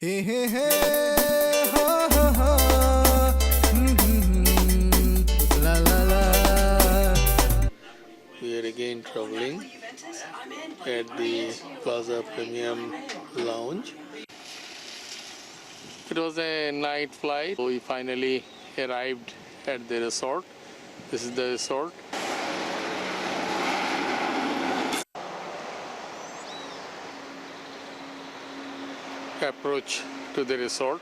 Hey, hey, hey, ha, ha, ha. La, la, la. We are again traveling at the Plaza Premium Lounge. It was a night flight. We finally arrived at the resort. This is the resort. Approach to the resort.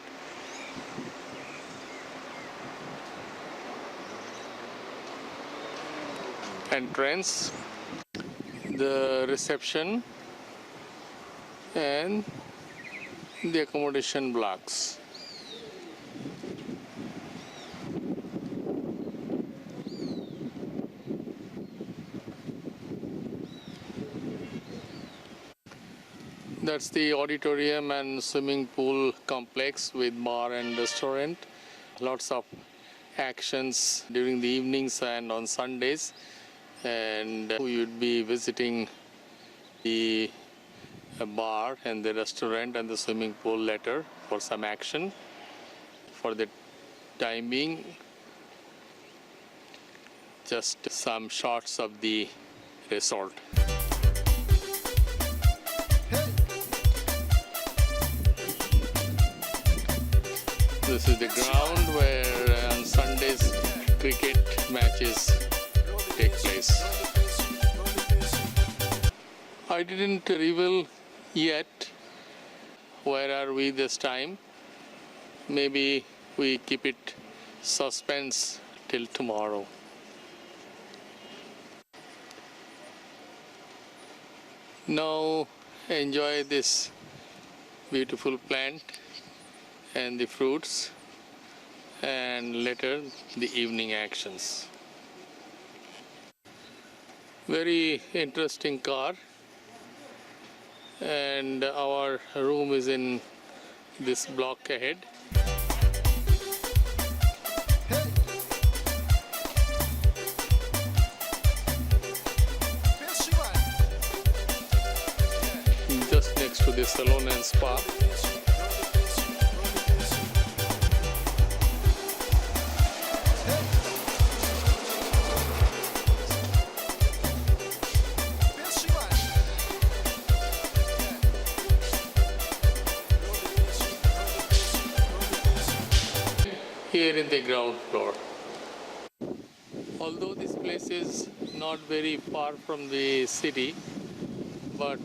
Entrance, the reception, and the accommodation blocks. That's the auditorium and swimming pool complex with bar and restaurant. Lots of actions during the evenings and on Sundays. And we would be visiting the bar and the restaurant and the swimming pool later for some action. For the time being, just some shots of the resort. This is the ground where on Sundays cricket matches take place. I didn't reveal yet where are we this time. Maybe we keep it suspense till tomorrow. Now enjoy this beautiful plant and the fruits, and later the evening actions. Very interesting car, and our room is in this block ahead. Just next to the salon and spa. Here in the ground floor. Although this place is not very far from the city, but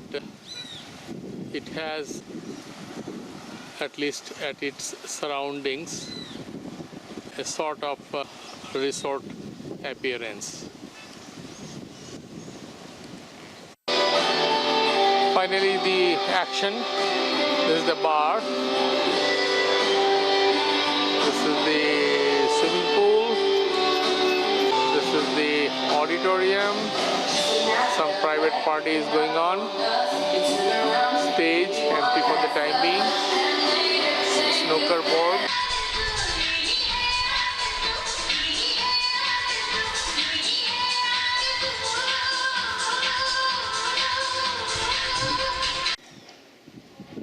it has, at least at its surroundings, a sort of resort appearance. Finally, the action. This is the bar. This is the swimming pool. This is the auditorium. Some private party is going on. Stage empty for the time being. Snooker board.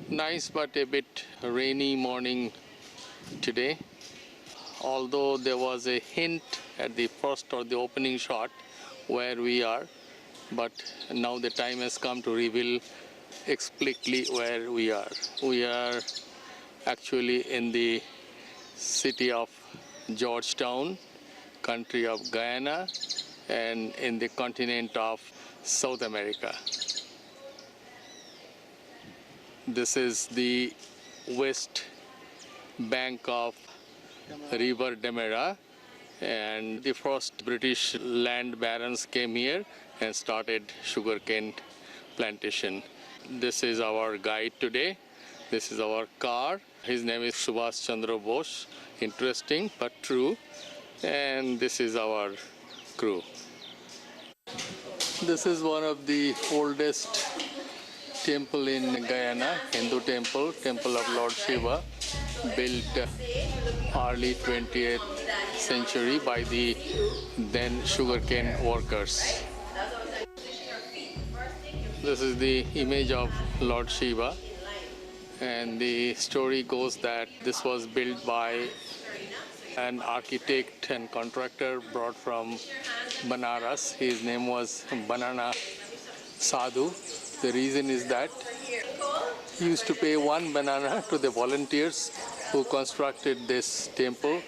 Nice but a bit rainy morning today. Although there was a hint at the first or the opening shot where we are, but now the time has come to reveal explicitly where we are. We are actually in the city of Georgetown, country of Guyana, and in the continent of South America. This is the west bank of River Demerara, and the first British land barons came here and started sugarcane plantation. This is our guide today. This is our car. His name is Subhash Chandra Bose. Interesting but true. And this is our crew. This is one of the oldest temple in Guyana, Hindu temple, Temple of Lord Shiva, built early 20th century by the then sugarcane workers. This is the image of Lord Shiva, And the story goes that this was built by an architect and contractor brought from Banaras. His name was Banana Sadhu. The reason is that he used to pay one banana to the volunteers who constructed this temple,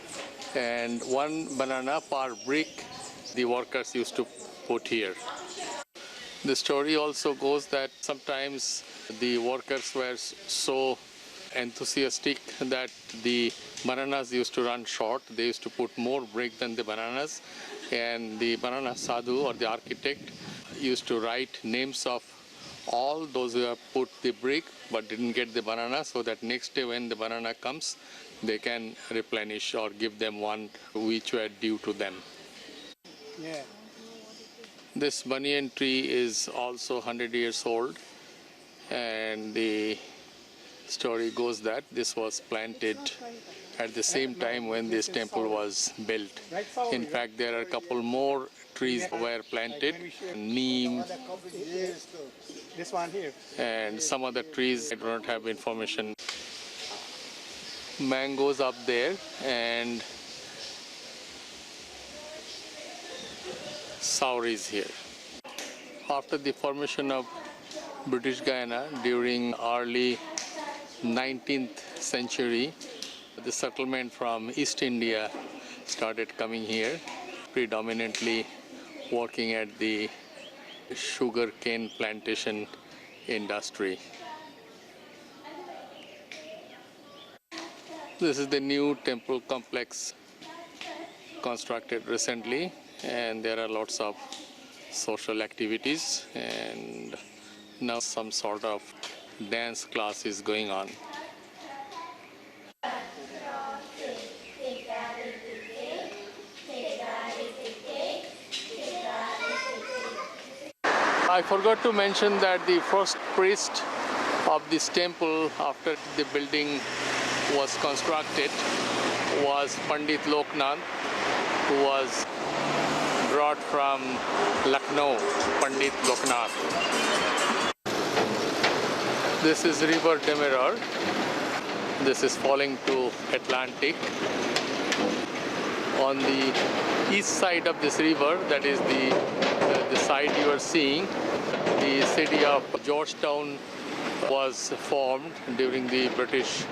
and one banana per brick the workers used to put here. The story also goes that sometimes the workers were so enthusiastic that the bananas used to run short. They used to put more brick than the bananas, and the Banana Sadhu or the architect used to write names of all those who have put the brick but didn't get the banana, so that next day when the banana comes, they can replenish or give them one which were due to them. Yeah. This banyan tree is also 100 years old, and the story goes that this was planted at the same time when this temple was built. In fact, there are a couple more trees were planted, neem This one here. and some other trees. I do not have information. Mangoes up there and sauris here. After the formation of British Guyana during early 19th century, the settlement from East India started coming here, predominantly working at the sugar cane plantation industry. This is the new temple complex constructed recently, and there are lots of social activities, and now some sort of dance class is going on. I forgot to mention that the first priest of this temple after the building was constructed was Pandit Loknath, who was brought from Lucknow, Pandit Loknath. This is River Demerara. This is falling to Atlantic. On the east side of this river, that is the side you are seeing, the city of Georgetown was formed during the British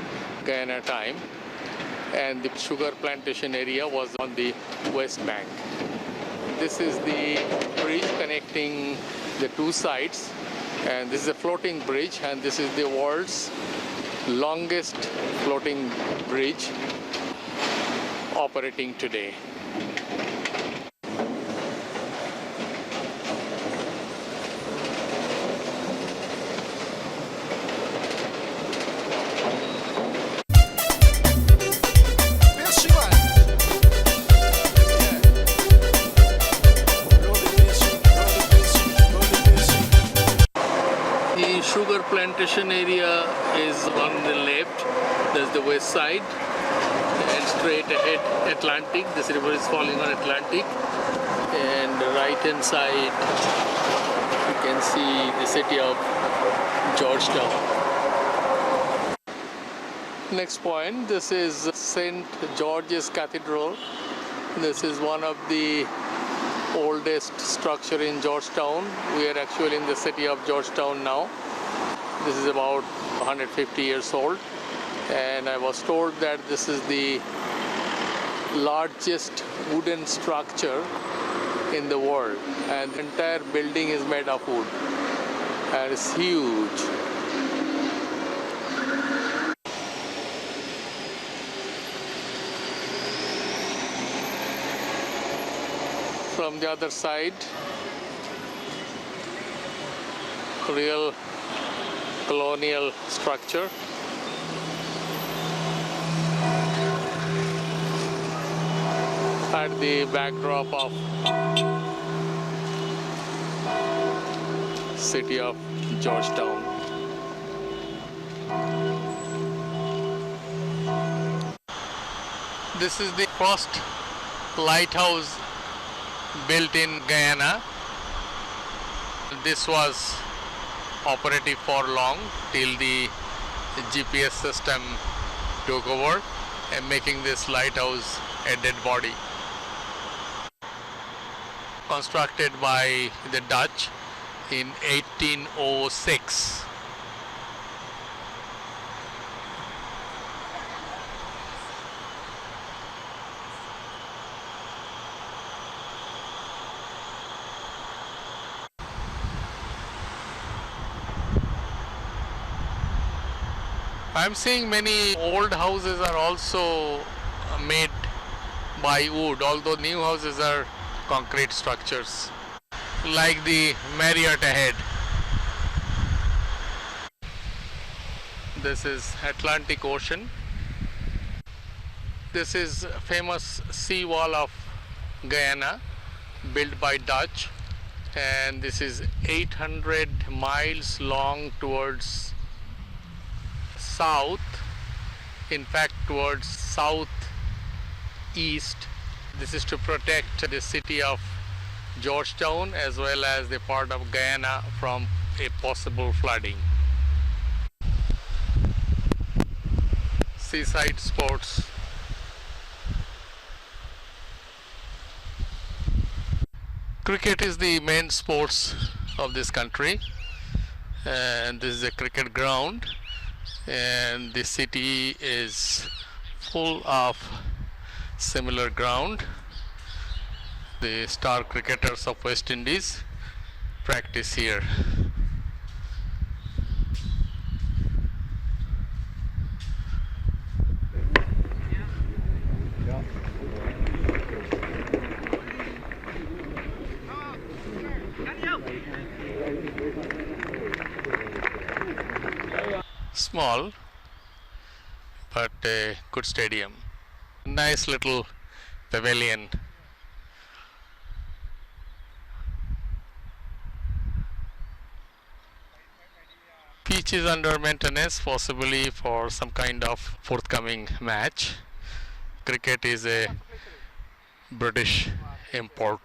Guyana time, and the sugar plantation area was on the west bank. This is the bridge connecting the two sides, and this is a floating bridge, and this is the world's longest floating bridge operating today. The sugar plantation area is on the left, that's the west side, and straight ahead Atlantic. This river is falling on Atlantic, and the right hand side you can see the city of Georgetown. Next point, this is St. George's Cathedral. This is one of the oldest structure in Georgetown. We are actually in the city of Georgetown now. This is about 150 years old, and I was told that this is the largest wooden structure in the world, and the entire building is made of wood, and it's huge. From the other side, real colonial structure. At the backdrop of city of Georgetown. This is the first lighthouse built in Guyana. This was operative for long till the GPS system took over and making this lighthouse a dead body. Constructed by the Dutch in 1806. I'm seeing many old houses are also made by wood, although new houses are concrete structures, like the Marriott ahead. This is Atlantic Ocean. This is famous seawall of Guyana, built by Dutch, and this is 800 miles long towards south, in fact towards southeast. This is to protect the city of Georgetown as well as the part of Guyana from a possible flooding. Seaside sports. Cricket is the main sports of this country, and this is a cricket ground, and the city is full of similar ground. The star cricketers of West Indies practice here. Small, but a good stadium. Nice little pavilion. Pitch is under maintenance, possibly for some kind of forthcoming match. Cricket is a British import.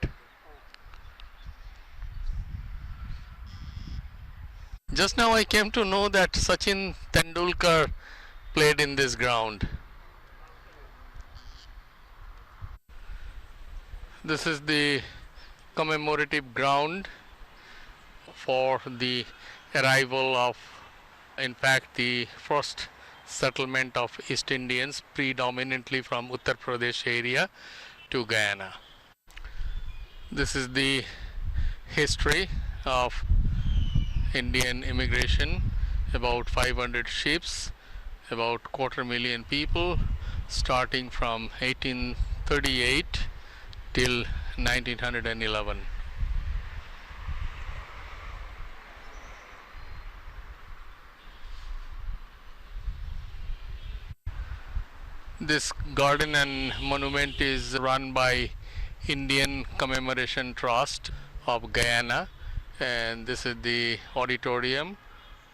Just now I came to know that Sachin Tendulkar played in this ground. This is the commemorative ground for the arrival of, in fact, the first settlement of East Indians, predominantly from Uttar Pradesh area, to Guyana. This is the history of Indian immigration, about 500 ships, about 250,000 people, starting from 1838 till 1911. This garden and monument is run by Indian Commemoration Trust of Guyana, and this is the auditorium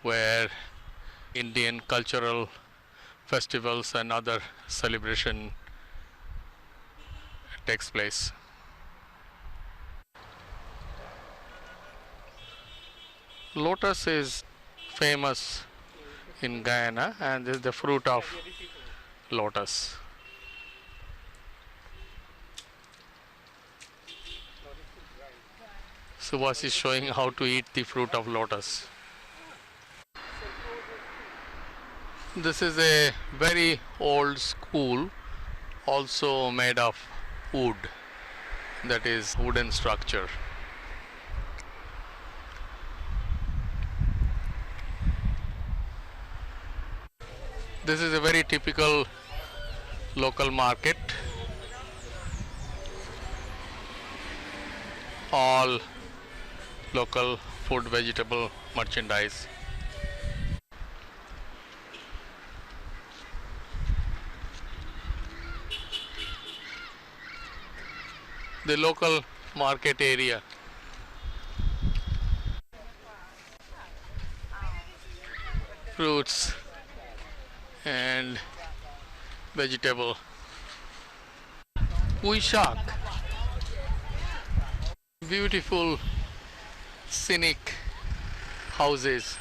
where Indian cultural festivals and other celebration takes place. Lotus is famous in Guyana, and this is the fruit of lotus. Subhas is showing how to eat the fruit of lotus. This is a very old school, also made of wood, that is wooden structure. This is a very typical local market. All local food, vegetable merchandise. The local market area. Fruits and vegetable. Uishak. Beautiful scenic houses.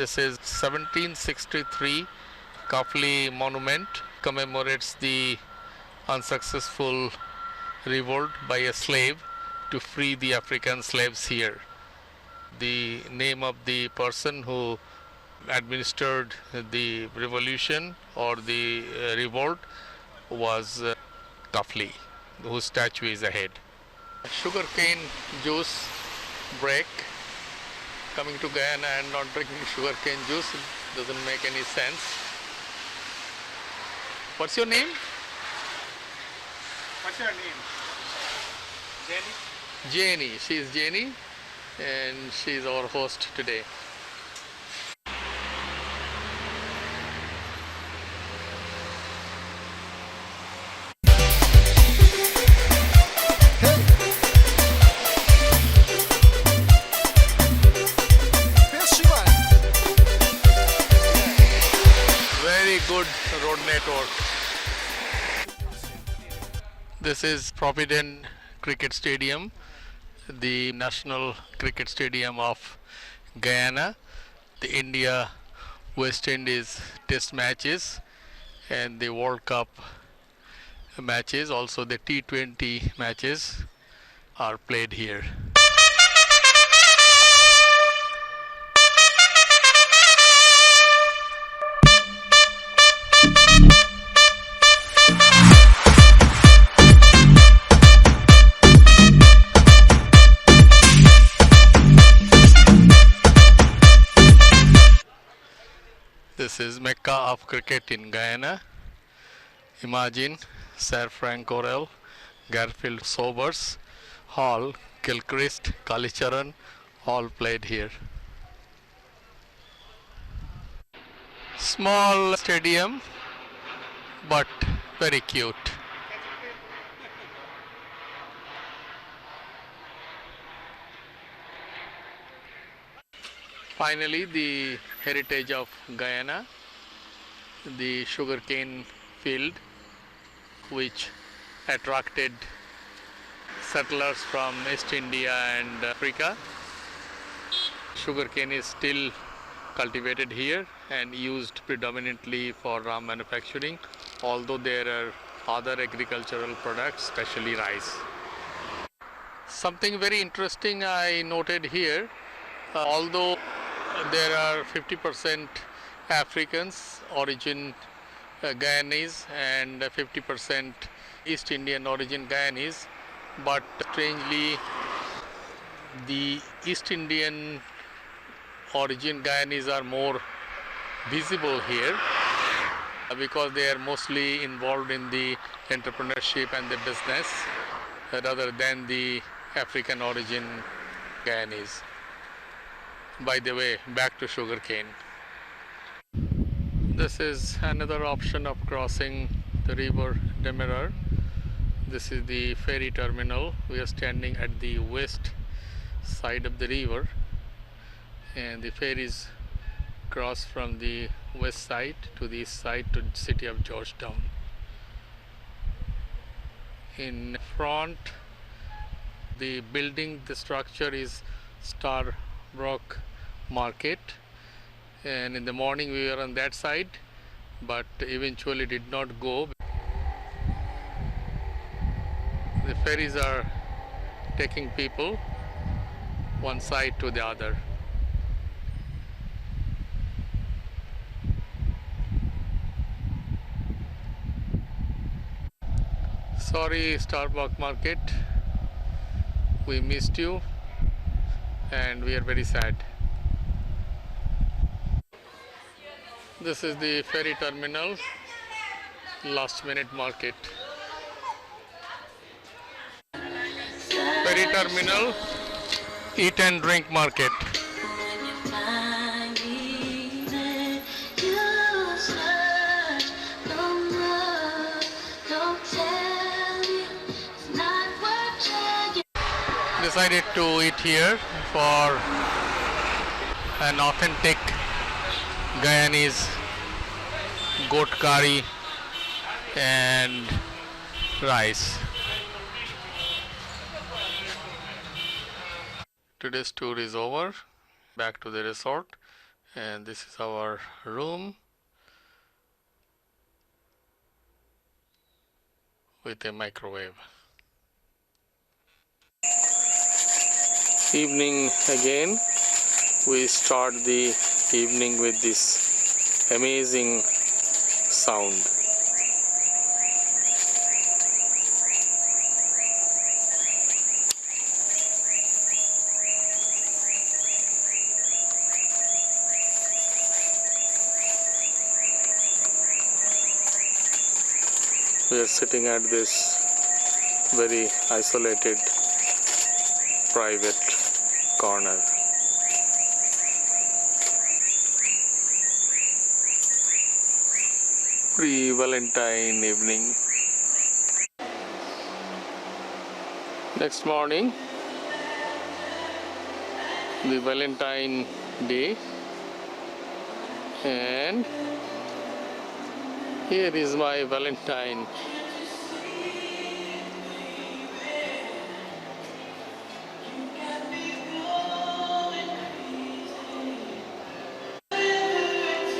This is 1763 Kafli Monument, commemorates the unsuccessful revolt by a slave to free the African slaves here. The name of the person who administered the revolution or the revolt was Kafli, whose statue is ahead. Sugarcane juice break. Coming to Guyana and not drinking sugarcane juice doesn't make any sense. What's your name? What's your name? Jenny? Jenny. She is Jenny and she is our host today. Very good road network. This is Provident Cricket Stadium, the national cricket stadium of Guyana. The India West Indies test matches and the World Cup matches, also the T20 matches are played here. This is Mecca of cricket in Guyana. Imagine Sir Frank Correll, Garfield Sobers, Hall, Gilchrist, Kalicharan, all played here. Small stadium, but very cute. Finally, the heritage of Guyana, the sugarcane field, which attracted settlers from East India and Africa. Sugarcane is still cultivated here and used predominantly for rum manufacturing, although there are other agricultural products, especially rice. Something very interesting I noted here, although there are 50% Africans origin Guyanese and 50% East Indian origin Guyanese, but strangely the East Indian origin Guyanese are more visible here because they are mostly involved in the entrepreneurship and the business rather than the African origin Guyanese. By the way, back to sugarcane. This is another option of crossing the river Demerara. This is the ferry terminal. We are standing at the west side of the river, and the ferries cross from the west side to the east side to the city of Georgetown. In front, the building, the structure is Starbrook Market, and in the morning we were on that side, but eventually did not go. The ferries are taking people one side to the other. Sorry, Starbrook Market, we missed you and we are very sad. This is the ferry terminal, last minute market. Ferry terminal, eat and drink market. Decided to eat here for an authentic Guyanese goat curry and rice. Today's tour is over. Back to the resort, And this is our room with a microwave. Evening again. We start the evening with this amazing sound. We are sitting at this very isolated private corner. Pre-Valentine evening. Next morning, the Valentine Day, and here is my Valentine.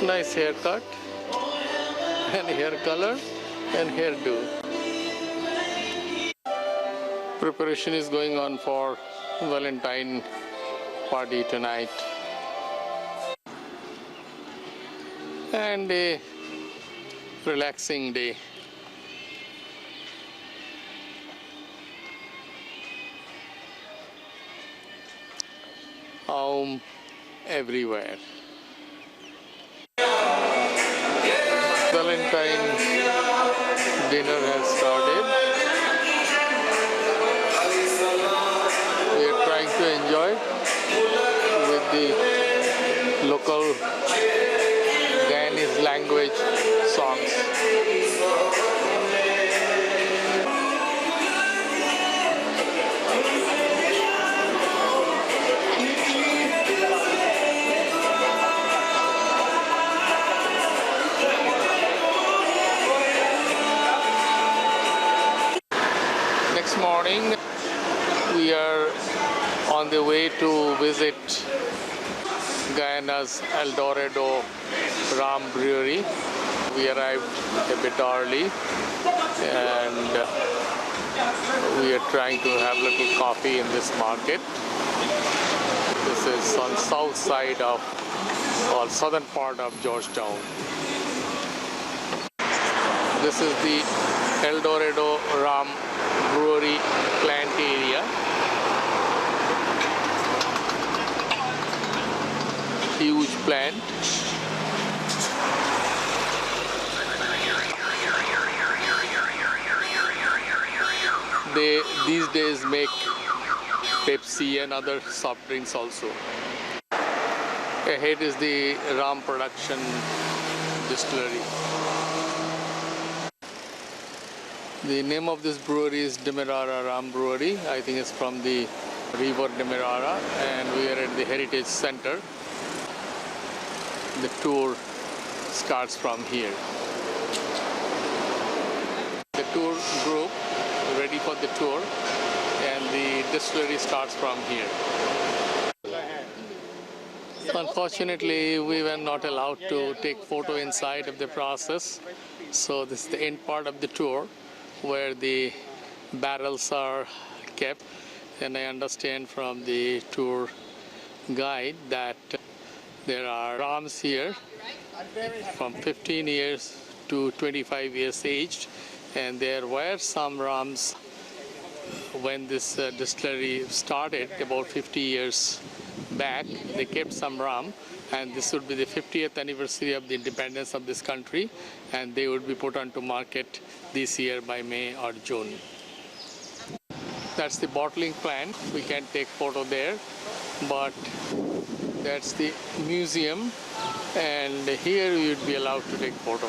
Nice haircut and hair color and hairdo. Preparation is going on for Valentine party tonight. And a relaxing day. Everywhere. Valentine dinner has started. We are trying to enjoy with the local Guyanese language songs. Next morning, we are on the way to visit Guyana's El Dorado Ram Brewery. We arrived a bit early and we are trying to have a little coffee in this market. This is on south side of or southern part of Georgetown. This is the El Dorado Ram Brewery plant area. Huge plant. They these days make Pepsi and other soft drinks also. Ahead is the Ram production distillery. The name of this brewery is Demerara Ram Brewery. I think it's from the river Demerara, and we are at the Heritage Center. The tour starts from here. The tour group ready for the tour, and the distillery starts from here. Unfortunately, we were not allowed to take photo inside of the process, so this is the end part of the tour where the barrels are kept. And I understand from the tour guide that there are rams here from 15 years to 25 years aged, and there were some rams when this distillery started about 50 years back. They kept some rum, and this would be the 50th anniversary of the independence of this country, and they would be put onto market this year by May or June. That's the bottling plant. We can't take photo there, but that's the museum, and here we would be allowed to take photo.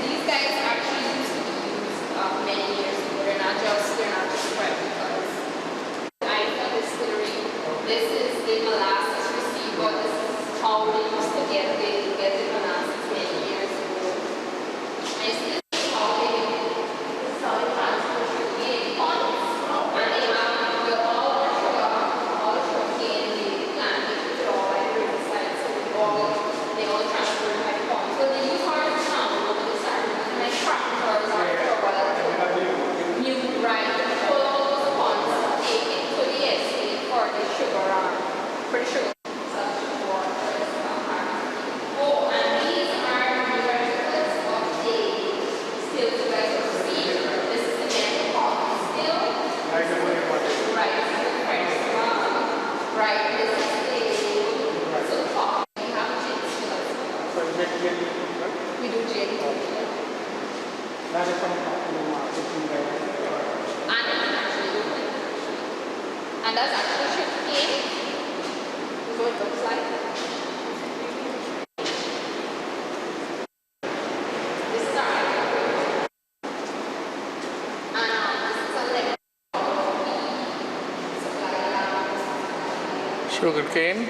These guys actually used to be used many years ago. They're not This is the molasses receiver. This is how we used to get the molasses many years ago. And this is how they transport sugarcane ponds. And they have all the sugarcane, the plantations are all by the riverside, so they all transport by ponds. So they use hard sound when they start using like tractors or new right to pull all those ponds, take it to the estate for the sugar for the sugar. Oh, and these are the replicas of the stills you guys have seen. This is the metal coffee still. Right, right, this is the coffee. We have gin stills. We do gin. And that's actually sugarcane. This is what it looks like. This is our and this is a lemon supply. Sugarcane.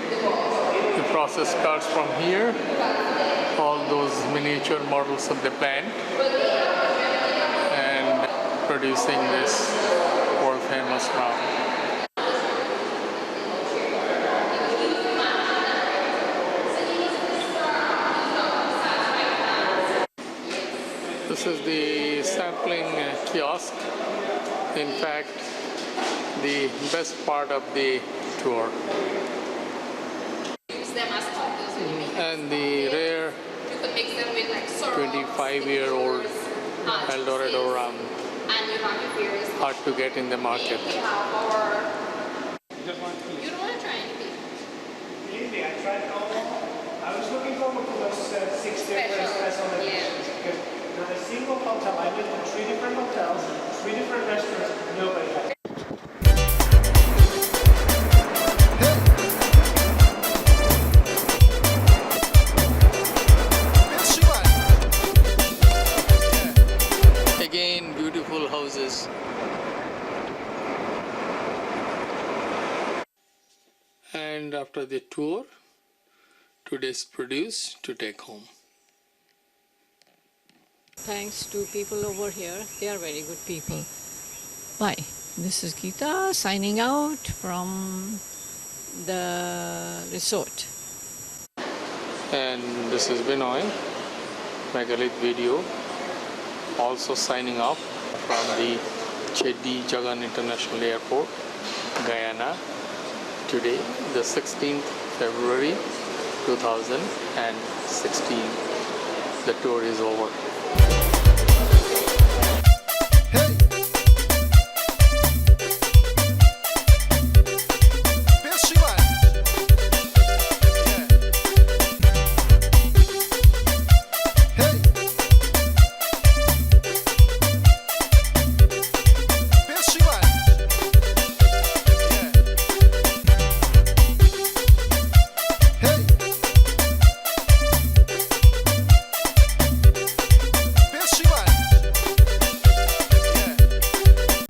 The process starts from here. All those miniature models of the plant and producing this world famous now. This is the sampling kiosk. In fact, the best part of the tour. Use them as toppers when you make And the rare you could mix them with like syrup, 25-year-old Eldorado rum, and you have your various. hard to get in the market. We have our. You just want to You don't want to try anything. believe me, I tried all. I was looking forward to those 6 different espresso machines. Because not a single hotel, I went to 3 different hotels, 3 different restaurants, nobody had. Again, beautiful houses. And after the tour, today's produce to take home. Thanks to people over here. They are very good people. Bye. This is Geeta signing out from the resort. And this is Binoy, Megalith Video, also signing off from the Cheddi Jagan International Airport, Guyana. Today, the 16th February 2016. The tour is over.